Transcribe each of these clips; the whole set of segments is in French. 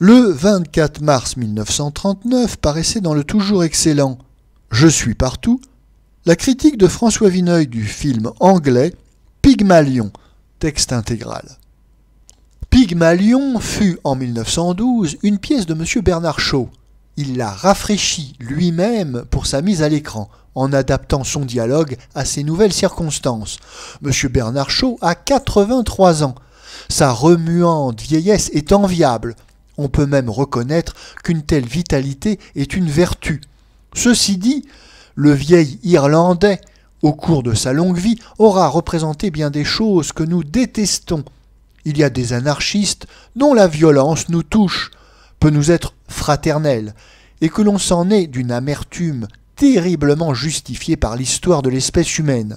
Le 24 mars 1939 paraissait dans le toujours excellent « Je suis partout » la critique de François Vineuil du film anglais « Pygmalion », texte intégral. Pygmalion fut en 1912 une pièce de M. Bernard Shaw. Il l'a rafraîchi lui-même pour sa mise à l'écran, en adaptant son dialogue à ces nouvelles circonstances. M. Bernard Shaw a 83 ans. Sa remuante vieillesse est enviable. On peut même reconnaître qu'une telle vitalité est une vertu. Ceci dit, le vieil Irlandais, au cours de sa longue vie, aura représenté bien des choses que nous détestons. Il y a des anarchistes dont la violence nous touche, peut nous être fraternelle, et que l'on s'en est d'une amertume terriblement justifiée par l'histoire de l'espèce humaine.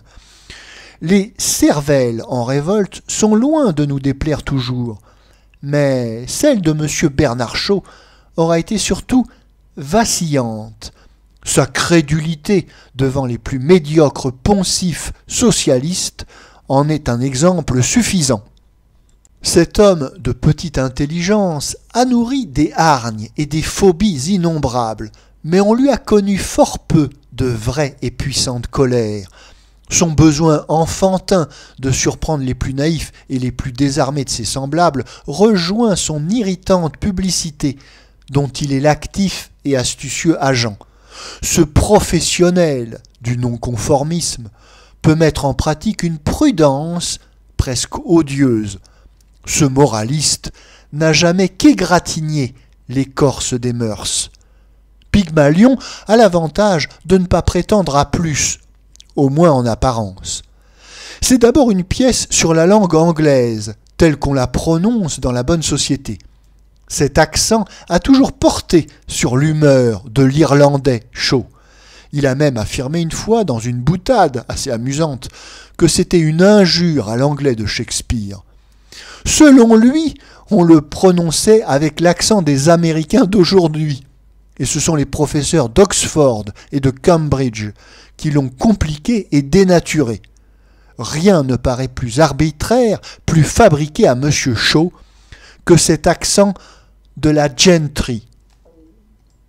Les cervelles en révolte sont loin de nous déplaire toujours, mais celle de M. Bernard Shaw aura été surtout vacillante. Sa crédulité devant les plus médiocres poncifs socialistes en est un exemple suffisant. Cet homme de petite intelligence a nourri des hargnes et des phobies innombrables, mais on lui a connu fort peu de vraie et puissante colère. Son besoin enfantin de surprendre les plus naïfs et les plus désarmés de ses semblables rejoint son irritante publicité, dont il est l'actif et astucieux agent. Ce professionnel du non-conformisme peut mettre en pratique une prudence presque odieuse. Ce moraliste n'a jamais qu'égratigné l'écorce des mœurs. Pygmalion a l'avantage de ne pas prétendre à plus, au moins en apparence. C'est d'abord une pièce sur la langue anglaise, telle qu'on la prononce dans la bonne société. Cet accent a toujours porté sur l'humeur de l'Irlandais Shaw. Il a même affirmé une fois, dans une boutade assez amusante, que c'était une injure à l'anglais de Shakespeare. Selon lui, on le prononçait avec l'accent des Américains d'aujourd'hui. Et ce sont les professeurs d'Oxford et de Cambridge qui l'ont compliqué et dénaturé. Rien ne paraît plus arbitraire, plus fabriqué à M. Shaw que cet accent de la gentry.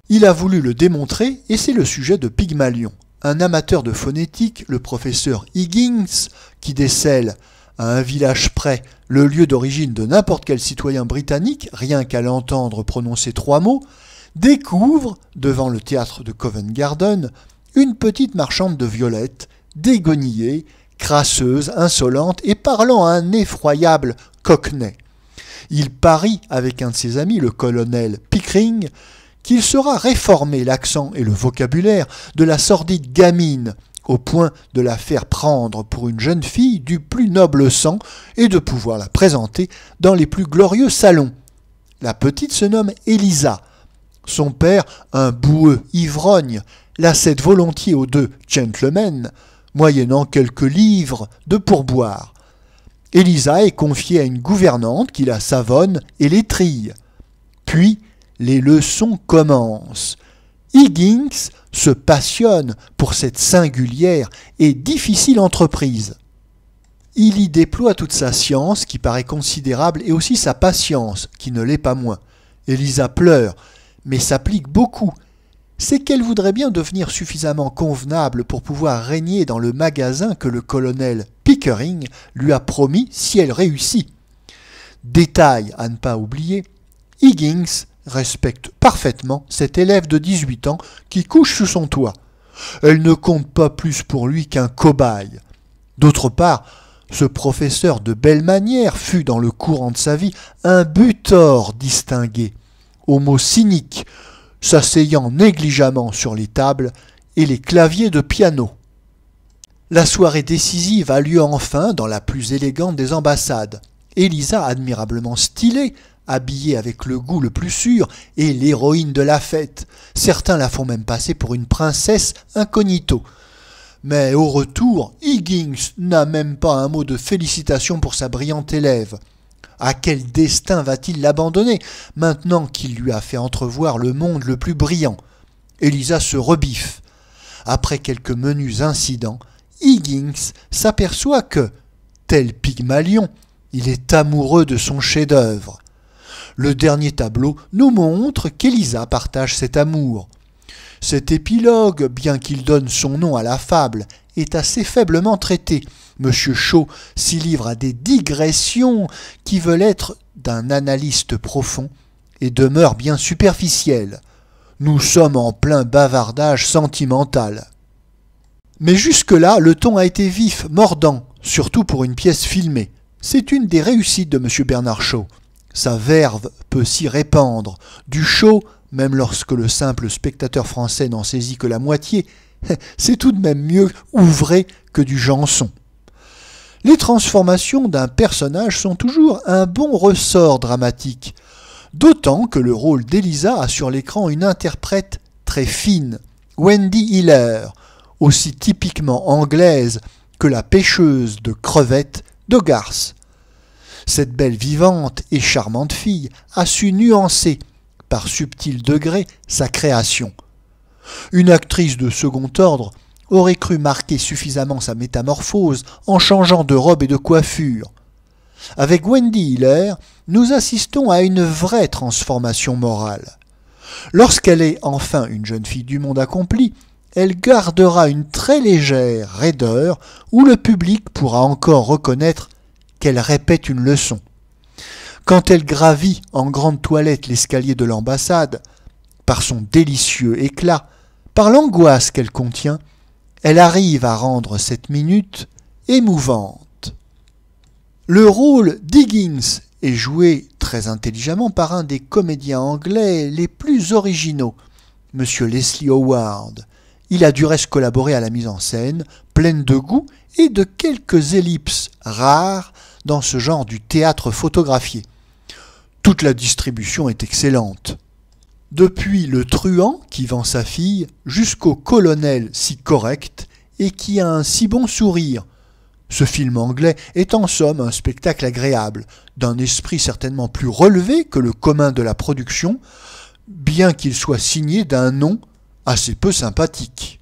Il a voulu le démontrer et c'est le sujet de Pygmalion. Un amateur de phonétique, le professeur Higgins, qui décèle à un village près le lieu d'origine de n'importe quel citoyen britannique, rien qu'à l'entendre prononcer 3 mots, découvre, devant le théâtre de Covent Garden, une petite marchande de violettes, déguenillée, crasseuse, insolente et parlant un effroyable cockney. Il parie avec un de ses amis, le colonel Pickering, qu'il saura réformer l'accent et le vocabulaire de la sordide gamine, au point de la faire prendre pour une jeune fille du plus noble sang et de pouvoir la présenter dans les plus glorieux salons. La petite se nomme Elisa. Son père, un boueux ivrogne, la cède volontiers aux 2 gentlemen, moyennant quelques livres de pourboire. Elisa est confiée à une gouvernante qui la savonne et l'étrille. Puis, les leçons commencent. Higgins se passionne pour cette singulière et difficile entreprise. Il y déploie toute sa science, qui paraît considérable, et aussi sa patience, qui ne l'est pas moins. Elisa pleure, mais s'applique beaucoup. C'est qu'elle voudrait bien devenir suffisamment convenable pour pouvoir régner dans le magasin que le colonel Pickering lui a promis si elle réussit. Détail à ne pas oublier, Higgins respecte parfaitement cet élève de 18 ans qui couche sous son toit. Elle ne compte pas plus pour lui qu'un cobaye. D'autre part, ce professeur de belle manière fut dans le courant de sa vie un butor distingué, homo cynique, s'asseyant négligemment sur les tables et les claviers de piano. La soirée décisive a lieu enfin dans la plus élégante des ambassades. Elisa, admirablement stylée, habillée avec le goût le plus sûr, est l'héroïne de la fête. Certains la font même passer pour une princesse incognito. Mais au retour, Higgins n'a même pas un mot de félicitation pour sa brillante élève. À quel destin va-t-il l'abandonner, maintenant qu'il lui a fait entrevoir le monde le plus brillant? Elisa se rebiffe. Après quelques menus incidents, Higgins s'aperçoit que, tel Pygmalion, il est amoureux de son chef-d'œuvre. Le dernier tableau nous montre qu'Élisa partage cet amour. Cet épilogue, bien qu'il donne son nom à la fable, est assez faiblement traité. Monsieur Shaw s'y livre à des digressions qui veulent être d'un analyste profond et demeurent bien superficielles. Nous sommes en plein bavardage sentimental. Mais jusque-là, le ton a été vif, mordant, surtout pour une pièce filmée. C'est une des réussites de M. Bernard Shaw. Sa verve peut s'y répandre. Du Shaw, même lorsque le simple spectateur français n'en saisit que la moitié, c'est tout de même mieux ouvré que du Janson. Les transformations d'un personnage sont toujours un bon ressort dramatique, d'autant que le rôle d'Élisa a sur l'écran une interprète très fine, Wendy Hiller, aussi typiquement anglaise que la pêcheuse de crevettes d'Hogarth. Cette belle vivante et charmante fille a su nuancer, par subtil degré, sa création. Une actrice de second ordre aurait cru marquer suffisamment sa métamorphose en changeant de robe et de coiffure. Avec Wendy Hiller, nous assistons à une vraie transformation morale. Lorsqu'elle est enfin une jeune fille du monde accompli, elle gardera une très légère raideur où le public pourra encore reconnaître qu'elle répète une leçon. Quand elle gravit en grande toilette l'escalier de l'ambassade, par son délicieux éclat, par l'angoisse qu'elle contient, elle arrive à rendre cette minute émouvante. Le rôle d'Higgins est joué très intelligemment par un des comédiens anglais les plus originaux, M. Leslie Howard. Il a du reste collaboré à la mise en scène, pleine de goût et de quelques ellipses rares dans ce genre du théâtre photographié. Toute la distribution est excellente. Depuis le truand qui vend sa fille jusqu'au colonel si correct et qui a un si bon sourire. Ce film anglais est en somme un spectacle agréable, d'un esprit certainement plus relevé que le commun de la production, bien qu'il soit signé d'un nom assez peu sympathique.